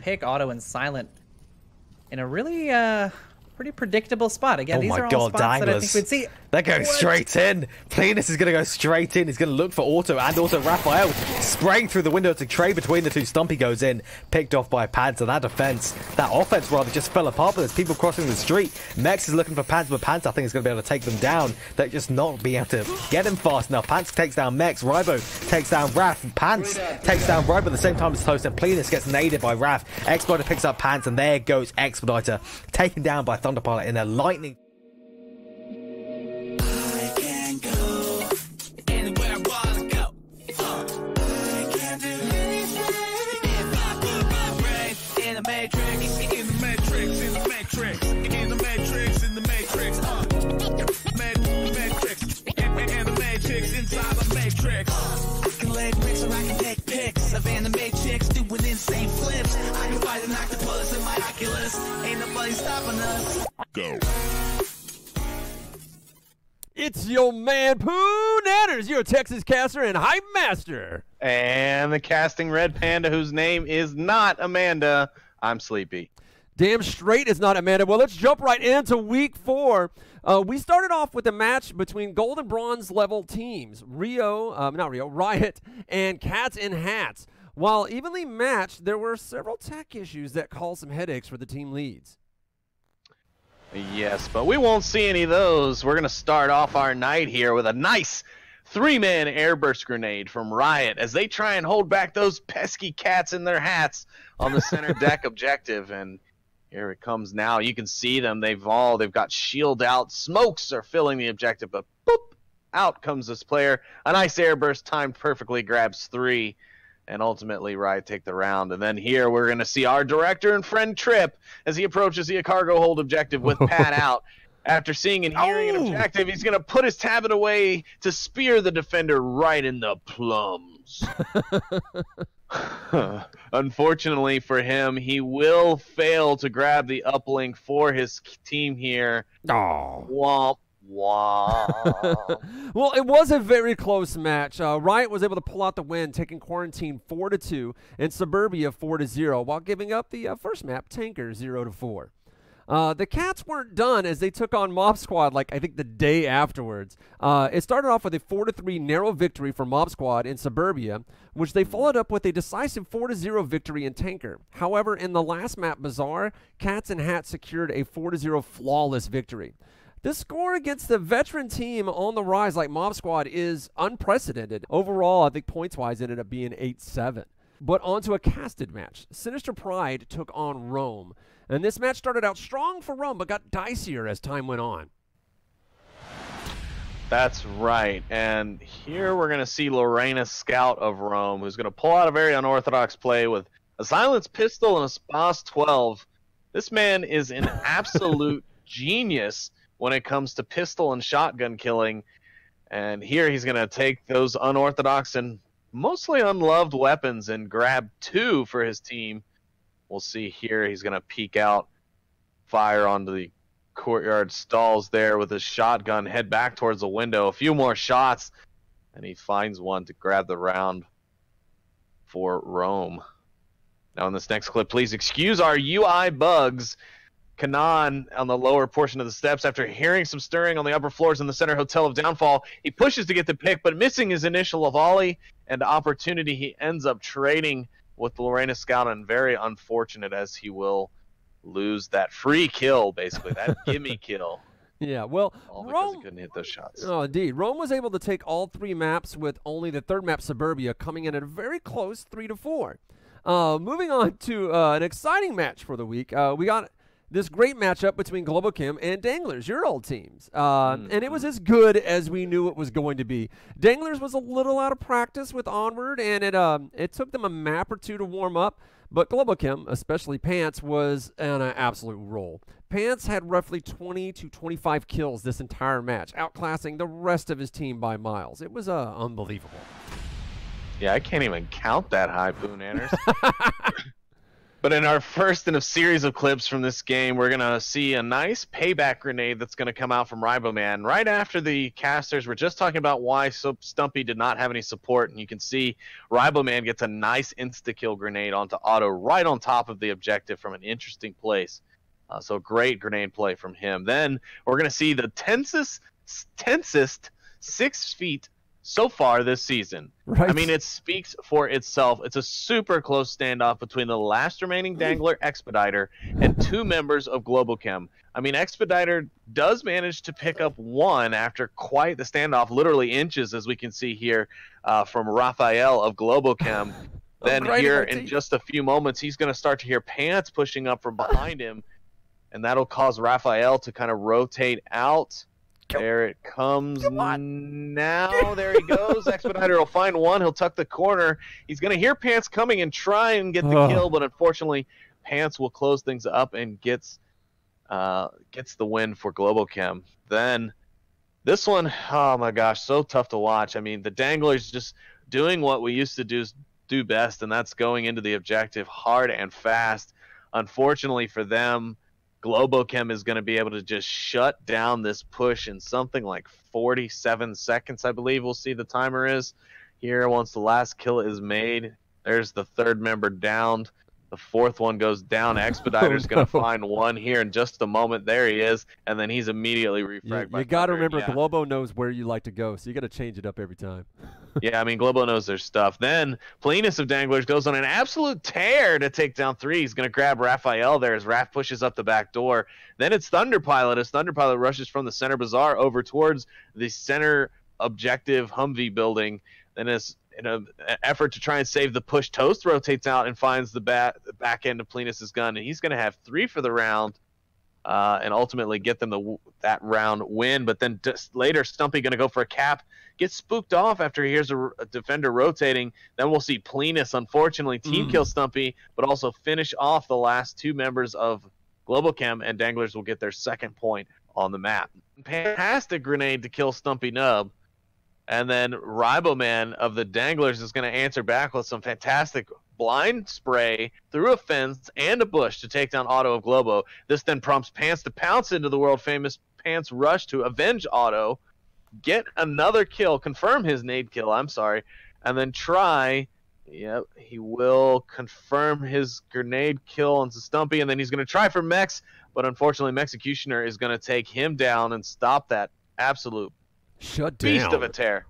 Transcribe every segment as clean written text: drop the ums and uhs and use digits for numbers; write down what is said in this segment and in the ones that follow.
pick Auto and Silent in a really pretty predictable spot. Again, these are all spots Danglers. that I think we'd see. They're going straight in. Plenus is going to go straight in. He's going to look for Auto and also Raphael. Spraying through the window to trade between the two. Stumpy goes in, picked off by Panther. That offense rather, just fell apart, but there's people crossing the street. Mex is looking for Panther, but Panther I think is going to be able to take them down. They're just not being able to get him fast enough. Panther takes down Mex. Ribo takes down Raph. Pants takes down Ribo at the same time as Toast, and Plenus gets naded by Raph. Expediter picks up Pants, and there goes Expediter, taken down by Thunderpilot in a lightning. Go. It's your man, Pooh Nanners, your Texas caster and hype master. And the casting red panda whose name is not Amanda. I'm sleepy. Damn straight it's not Amanda. Well, let's jump right into week 4. We started off with a match between gold and bronze level teams, Riot, and Cats in Hats. While evenly matched, there were several tech issues that caused some headaches for the team leads. Yes, but we won't see any of those. We're going to start off our night here with a nice 3-man airburst grenade from Riot as they try and hold back those pesky cats in their hats on the center deck objective. And here it comes now. You can see them. They've got shield out. Smokes are filling the objective, but boop, out comes this player. A nice airburst timed perfectly, grabs 3. And ultimately, Riot take the round. And then here we're going to see our director and friend Trip as he approaches the cargo hold objective with Pat out. After seeing and hearing an objective, he's going to put his tablet away to spear the defender right in the plums. Unfortunately for him, he will fail to grab the uplink for his team here. Oh. Womp. Wow. Well, it was a very close match. Riot was able to pull out the win, taking Quarantine 4-2 and Suburbia 4-0, while giving up the first map, Tanker, 0-4. The Cats weren't done as they took on Mob Squad, I think the day afterwards. It started off with a 4-3 narrow victory for Mob Squad in Suburbia, which they followed up with a decisive 4-0 victory in Tanker. However, in the last map, Bazaar, Cats and Hats secured a 4-0 flawless victory. This score against the veteran team on the rise like Mob Squad is unprecedented. Overall, I think points-wise ended up being 8-7. But on to a casted match. Sinister Pride took on Rome. And this match started out strong for Rome, but got dicier as time went on. That's right. And here we're going to see Lorena Scout of Rome, who's going to pull out a very unorthodox play with a silenced pistol and a SPAS 12. This man is an absolute genius when it comes to pistol and shotgun killing. And here he's going to take those unorthodox and mostly unloved weapons and grab 2 for his team. We'll see here. He's going to peek out, fire onto the courtyard stalls there with his shotgun, head back towards the window. A few more shots, and he finds one to grab the round for Rome. Now in this next clip, please excuse our UI bugs. Kanan on the lower portion of the steps, after hearing some stirring on the upper floors in the center hotel of Downfall, he pushes to get the pick, but missing his initial volley and opportunity, he ends up trading with Lorena Scout, and very unfortunate as he will lose that free kill, basically, that gimme kill. Yeah, well, all because he couldn't hit those shots. Oh, indeed. Rome was able to take all 3 maps, with only the 3rd map, Suburbia, coming in at a very close 3-4. Moving on to an exciting match for the week. We got this great matchup between Global Kim and Danglers, your old teams. And it was as good as we knew it was going to be. Danglers was a little out of practice with Onward, and it took them a map or 2 to warm up. But Global Kim, especially Pants, was on an absolute roll. Pants had roughly 20 to 25 kills this entire match, outclassing the rest of his team by miles. It was unbelievable. Yeah, I can't even count that high, Pooh Nanners. But in our first in a series of clips from this game, we're going to see a nice payback grenade that's going to come out from Riboman. Right after the casters, we're just talking about why Stumpy did not have any support. And you can see Riboman gets a nice insta-kill grenade onto Otto right on top of the objective from an interesting place. So great grenade play from him. Then we're going to see the tensest 6 feet so far this season. Right. I mean, it speaks for itself. It's a super close standoff between the last remaining Dangler, Expediter, and 2 members of Globochem. I mean, Expediter does manage to pick up 1 after quite the standoff, literally inches, as we can see here from Raphael of Globochem. Then here in just a few moments, he's going to start to hear Pants pushing up from behind him, and that'll cause Raphael to kind of rotate out. There it comes now. There he goes. Expediter will find 1. He'll tuck the corner. He's going to hear Pants coming and try and get the kill, but unfortunately, Pants will close things up and gets the win for Globochem. Then this one, oh my gosh, so tough to watch. I mean, the Danglers just doing what we used to do best, and that's going into the objective hard and fast. Unfortunately for them, Globochem is going to be able to just shut down this push in something like 47 seconds, I believe we'll see the timer is here once the last kill is made. There's the 3rd member downed. The 4th one goes down. Expediter's going to find 1 here in just a moment. There he is, and then he's immediately refragged. You got to remember, Globo knows where you like to go, so you got to change it up every time. Yeah, I mean, Globo knows their stuff. Then Plenus of Danglers goes on an absolute tear to take down 3. He's going to grab Raphael there as Raph pushes up the back door. Then it's Thunderpilot as Thunderpilot rushes from the center bazaar over towards the center objective Humvee building. Then as in an effort to try and save the push, Toast rotates out and finds the back end of Plenus's gun, and he's going to have 3 for the round and ultimately get them that round win. But then just later, Stumpy going to go for a cap, gets spooked off after he hears a defender rotating. Then we'll see Plenus, unfortunately, team kill Stumpy, but also finish off the last 2 members of Globochem, and Danglers will get their 2nd point on the map. Fantastic grenade to kill Stumpy Nub. And then Riboman of the Danglers is going to answer back with some fantastic blind spray through a fence and a bush to take down Otto of Globo. This then prompts Pants to pounce into the world-famous Pants rush to avenge Otto, get another kill, confirm his nade kill, and then try, he will confirm his grenade kill on Stumpy, and then he's going to try for Mex, but unfortunately Mexecutioner is going to take him down and stop that absolute beast of a tear.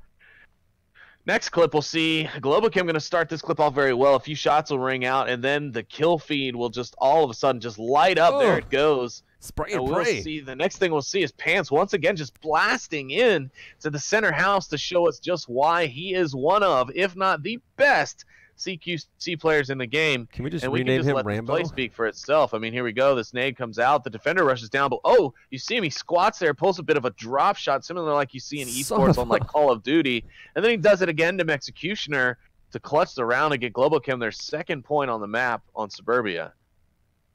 Next clip, we'll see Globochem going to start this clip off very well. A few shots will ring out, and then the kill feed will just all of a sudden just light up. There it goes. Spray and we'll see. The next thing we'll see is Pants once again just blasting in to the center house to show us just why he is one of, if not the best, CQC players in the game. Can we just rename him let Rambo? The play speak for itself. I mean, here we go. This nade comes out. The defender rushes down, but you see him. He squats there, pulls a bit of a drop shot, similar like you see in esports on like Call of Duty, and then he does it again to Mexecutioner to clutch the round and get Globochem their 2nd point on the map on Suburbia.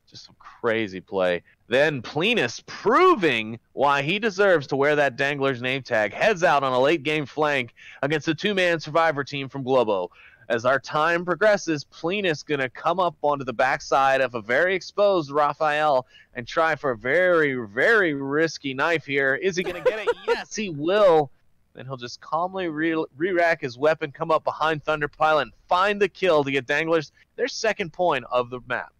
Just some crazy play. Then Plenus, proving why he deserves to wear that Dangler's name tag, heads out on a late game flank against the 2-man survivor team from Globo. As our time progresses, Plenus going to come up onto the backside of a very exposed Raphael and try for a very, very risky knife here. Is he going to get it? Yes, he will. Then he'll just calmly re-rack his weapon, come up behind Thunderpilot, and find the kill to get Danglers their 2nd point of the map.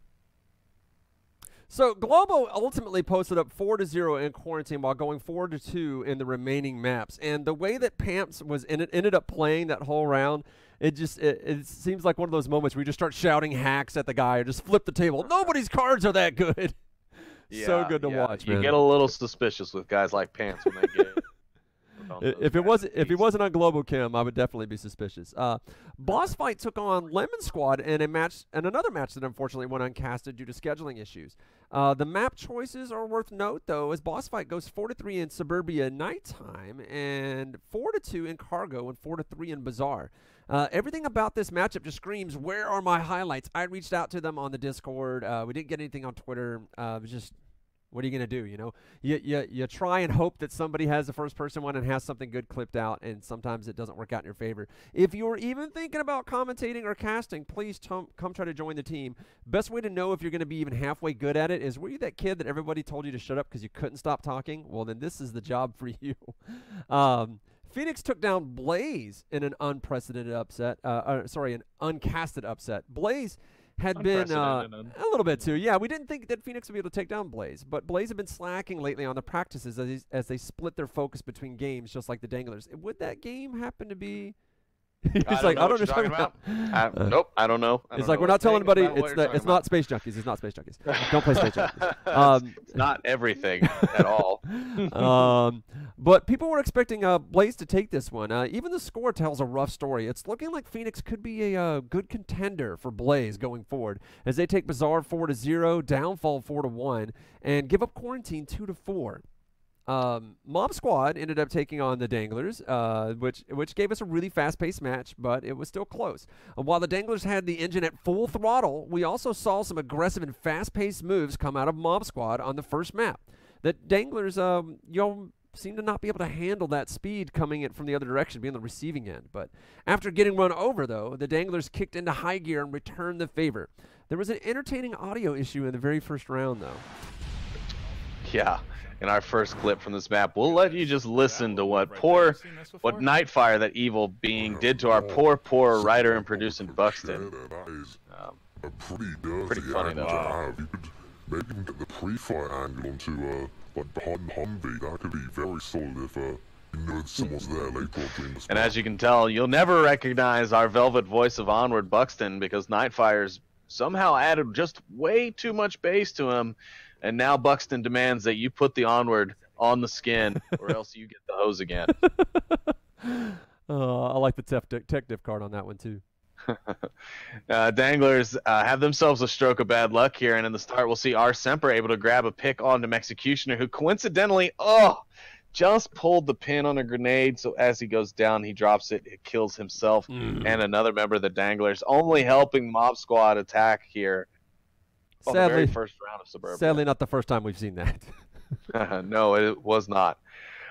So Globo ultimately posted up 4-0 in quarantine while going 4-2 in the remaining maps. And the way that Pamps ended up playing that whole round, it seems like one of those moments where you just start shouting hacks at the guy or just flip the table. Nobody's cards are that good. So good to watch, man. You get a little suspicious with guys like Pants when they get If he wasn't on Globochem, I would definitely be suspicious. Boss Fight took on Lemon Squad in another match that unfortunately went uncasted due to scheduling issues. The map choices are worth note though, as Boss Fight goes 4-3 in Suburbia Nighttime and 4-2 in Cargo and 4-3 in Bazaar. Everything about this matchup just screams, where are my highlights? I reached out to them on the Discord. We didn't get anything on Twitter. It was just What are you going to do? You know, you try and hope that somebody has the first-person one and has something good clipped out, and sometimes it doesn't work out in your favor. If you're even thinking about commentating or casting, please come try to join the team. Best way to know if you're going to be even halfway good at it is, were you that kid that everybody told you to shut up because you couldn't stop talking? Well, then this is the job for you. Phoenix took down Blaze in an unprecedented upset. An uncasted upset. Blaze had been a little bit too. Yeah, we didn't think that Phoenix would be able to take down Blaze, but Blaze have been slacking lately on the practices as they split their focus between games, just like the Danglers. Would that game happen to be? He's like, I don't know what you're talking about. Nope, I don't know. It's like, we're not telling anybody. It's not Space Junkies. It's not Space Junkies. Don't play Space Junkies. It's not everything at all. But people were expecting Blaze to take this one. Even the score tells a rough story. It's looking like Phoenix could be a good contender for Blaze going forward as they take Bazaar 4-0, Downfall 4-1, and give up Quarantine 2-4. Mob Squad ended up taking on the Danglers, which gave us a really fast-paced match, but it was still close. While the Danglers had the engine at full throttle, we also saw some aggressive and fast-paced moves come out of Mob Squad on the first map. The Danglers, seem to not be able to handle that speed coming in from the other direction, being the receiving end. But after getting run over, though, the Danglers kicked into high gear and returned the favor. There was an entertaining audio issue in the very first round, though. Yeah. In our first clip from this map, we'll let you just listen to what Nightfire, that evil being, did to our poor writer and producer Buxton. A pretty dirty pretty funny though. To have. You could maybe even get the pre-fight angle onto like behind Humvee. That could be very solid if you know someone's there later on during the spot. And as you can tell, you'll never recognize our velvet voice of Onward Buxton because Nightfire's somehow added just way too much bass to him. And now Buxton demands that you put the Onward on the skin, or else you get the hose again. I like the tech diff card on that one, too. Danglers have themselves a stroke of bad luck here, and in the start we'll see R. Semper able to grab a pick onto Executioner, who coincidentally, just pulled the pin on a grenade, so as he goes down, he drops it. It kills himself and another member of the Danglers, only helping Mob Squad attack here. Sadly, the very first round of Suburbia. Sadly, not the first time we've seen that. No, it was not.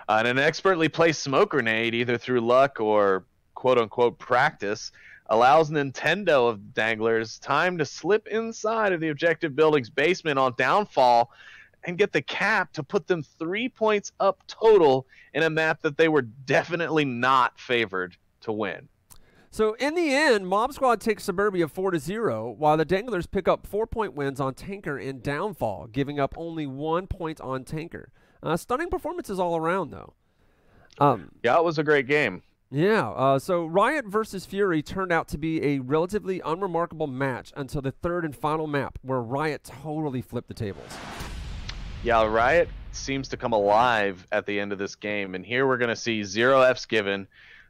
And an expertly placed smoke grenade, either through luck or quote-unquote practice, allows Nintendo of Danglers time to slip inside of the objective building's basement on Downfall and get the cap to put them 3 points up total in a map that they were definitely not favored to win. So in the end, Mob Squad takes Suburbia 4-0, while the Danglers pick up 4-point wins on Tanker and Downfall, giving up only 1 point on Tanker. Stunning performances all around, though. Yeah, it was a great game. Yeah, so Riot versus Fury turned out to be a relatively unremarkable match until the third and final map, where Riot totally flipped the tables. Yeah, Riot seems to come alive at the end of this game, and here we're going to see 0 Fs given,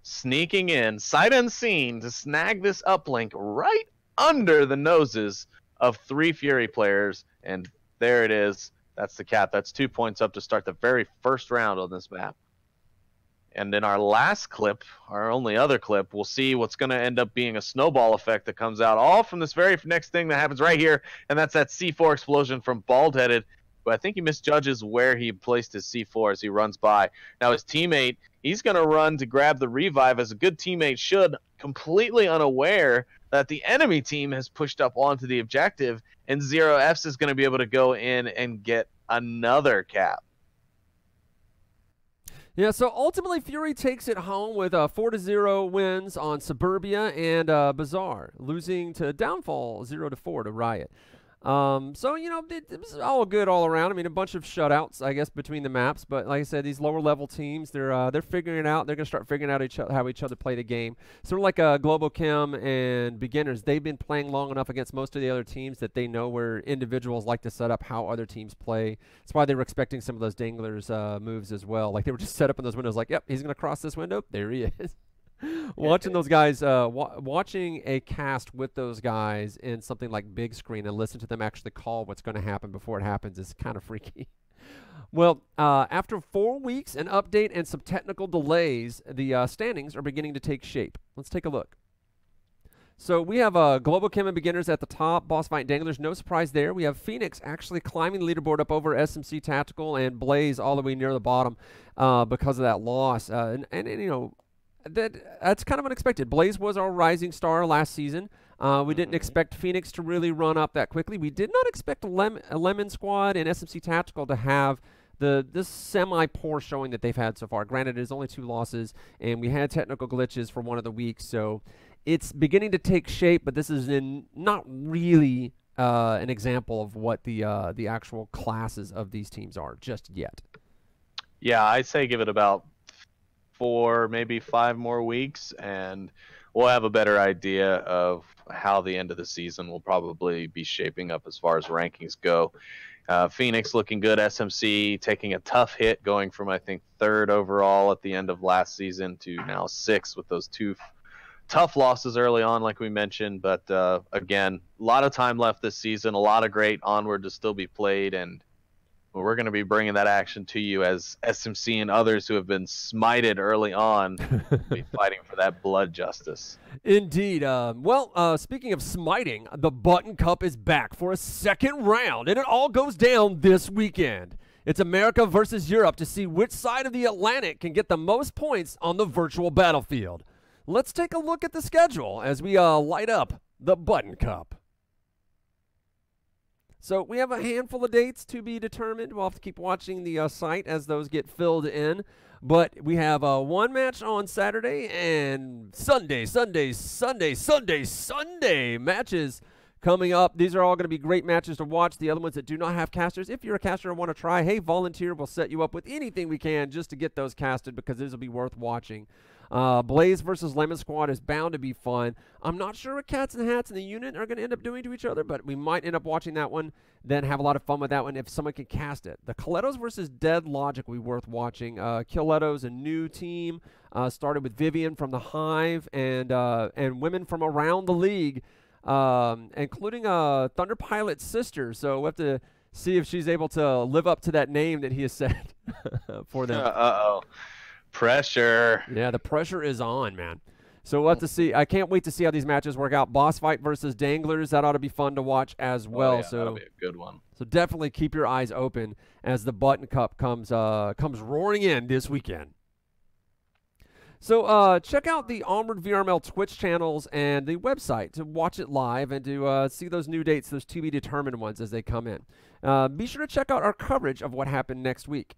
sneaking in, sight unseen, to snag this uplink right under the noses of 3 Fury players. And there it is. That's the cap. That's 2 points up to start the very first round on this map. And in our last clip, our only other clip, we'll see what's going to end up being a snowball effect that comes out all from this very next thing that happens right here. And that's that C4 explosion from Baldheaded. But I think he misjudges where he placed his C4 as he runs by. Now his teammate, he's going to run to grab the revive, as a good teammate should, completely unaware that the enemy team has pushed up onto the objective, and 0 Fs is going to be able to go in and get another cap. Yeah, so ultimately Fury takes it home with 4-0 wins on Suburbia and Bazaar, losing to Downfall 0-4 to Riot. So, you know, it was all good all around. I mean, a bunch of shutouts, I guess, between the maps. But like I said, these lower level teams, they're figuring it out. They're going to start figuring out how each other play the game. Sort of like Global Chem and Beginners. They've been playing long enough against most of the other teams that they know where individuals like to set up how other teams play. That's why they were expecting some of those Danglers moves as well. Like, they were just set up in those windows like, yep, he's going to cross this window. There he is. Watching those guys, watching a cast with those guys in something like big screen and listen to them actually call what's going to happen before it happens is kind of freaky. Well, after 4 weeks, an update, and some technical delays, the standings are beginning to take shape. Let's take a look. So we have Global Chem and Beginners at the top, Boss Fight Danglers, no surprise there. We have Phoenix actually climbing the leaderboard up over SMC Tactical and Blaze all the way near the bottom because of that loss. And you know, that's kind of unexpected. Blaze was our rising star last season. We didn't expect Phoenix to really run up that quickly. We did not expect Lemon Squad and SMC Tactical to have this semi-poor showing that they've had so far. Granted, it is only 2 losses, and we had technical glitches for one of the weeks, so it's beginning to take shape, but this is not really an example of what the actual classes of these teams are just yet. Yeah, I'd say give it about 4, maybe 5 more weeks, and we'll have a better idea of how the end of the season will probably be shaping up as far as rankings go. Phoenix looking good, SMC taking a tough hit, going from, I think, 3rd overall at the end of last season to now 6th with those 2 tough losses early on, like we mentioned. But again, a lot of time left this season, a lot of great Onward to still be played, and we're going to be bringing that action to you as SMC and others who have been smited early on will be fighting for that blood justice. Indeed. Speaking of smiting, the Button Cup is back for a 2nd round, and it all goes down this weekend. It's America versus Europe to see which side of the Atlantic can get the most points on the virtual battlefield. Let's take a look at the schedule as we light up the Button Cup. So we have a handful of dates to be determined. We'll have to keep watching the site as those get filled in. But we have 1 match on Saturday and Sunday matches coming up. These are all going to be great matches to watch. The other ones that do not have casters, if you're a caster and want to try, hey, volunteer. We'll set you up with anything we can just to get those casted because this will be worth watching. Blaze versus Lemon Squad is bound to be fun. I'm not sure what Cats and Hats and the unit are going to end up doing to each other, but we might end up watching that one, then have a lot of fun with that one if someone can cast it. The Colettos versus Dead Logic will be worth watching. Coletto's a new team, started with Vivian from the Hive and women from around the league, including Thunder Pilot's sister. So we'll have to see if she's able to live up to that name that he has set for them. Uh-oh. Pressure. Yeah, the pressure is on, man. So we'll have to see. I can't wait to see how these matches work out. Boss Fight versus Danglers, that ought to be fun to watch as well. Oh, yeah, so that'll be a good one. So definitely keep your eyes open as the Button Cup comes roaring in this weekend. So check out the Onward VRML Twitch channels and the website to watch it live and to see those new dates, those to-be-determined ones as they come in. Be sure to check out our coverage of what happened next week.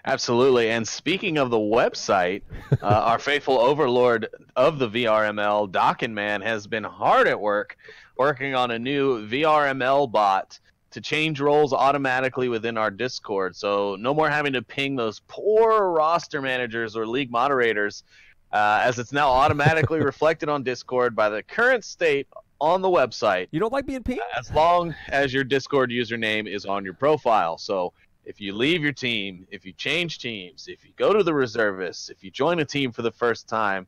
Absolutely. And speaking of the website, our faithful overlord of the VRML, Dockin' has been hard at work working on a new VRML bot to change roles automatically within our Discord. So no more having to ping those poor roster managers or league moderators, as it's now automatically reflected on Discord by the current state on the website. You don't like being pinged? As long as your Discord username is on your profile. So if you leave your team, if you change teams, if you go to the reservists, if you join a team for the first time,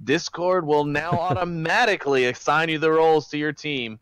Discord will now automatically assign you the roles to your team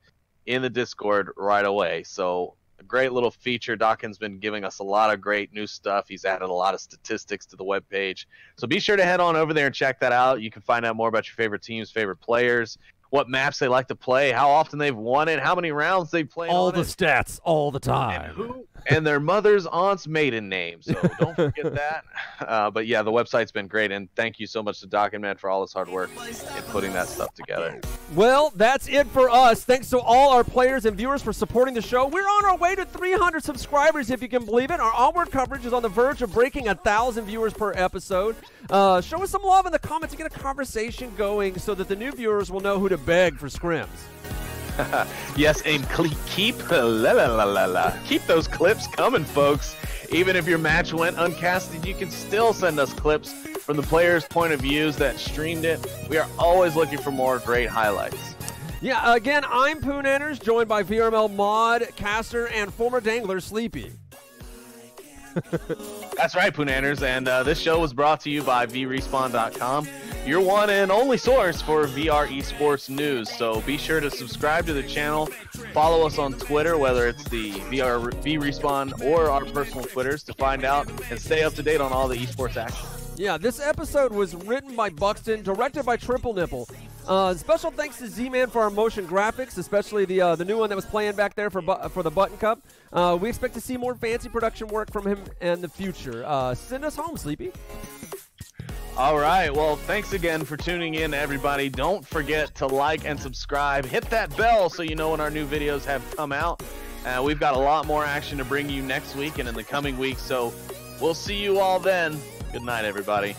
in the Discord right away. So a great little feature. Dawkins been giving us a lot of great new stuff. He's added a lot of statistics to the webpage. So be sure to head on over there and check that out. You can find out more about your favorite teams, favorite players, what maps they like to play, how often they've won it, how many rounds they've played all on the it, stats all the time, and who and their mother's aunt's maiden name. So don't forget that. But yeah, the website's been great, and thank you so much to Doc and Matt for all his hard work in putting that stuff together. Well, that's it for us. Thanks to all our players and viewers for supporting the show. We're on our way to 300 subscribers, if you can believe it. Our Onward coverage is on the verge of breaking 1,000 viewers per episode. Show us some love in the comments and get a conversation going so that the new viewers will know who to beg for scrims. Yes, and keep those clips coming, folks. Even if your match went uncasted, you can still send us clips from the players' point of views that streamed it. We are always looking for more great highlights. Yeah, again, I'm Poonanners, joined by VRML mod, caster, and former Dangler Sleepy. That's right, Poonanners, and this show was brought to you by VRespawn.com, your one and only source for VR esports news. So be sure to subscribe to the channel, follow us on Twitter, whether it's the VRespawn or our personal Twitters, to find out and stay up to date on all the esports action. Yeah, this episode was written by Buxton, directed by Triple Nipple. Special thanks to Z-Man for our motion graphics, especially the new one that was playing back there for the Button Cup. We expect to see more fancy production work from him in the future. Send us home, Sleepy. All right. Well, thanks again for tuning in, everybody. Don't forget to like and subscribe. Hit that bell so you know when our new videos have come out. We've got a lot more action to bring you next week and in the coming weeks. So we'll see you all then. Good night, everybody.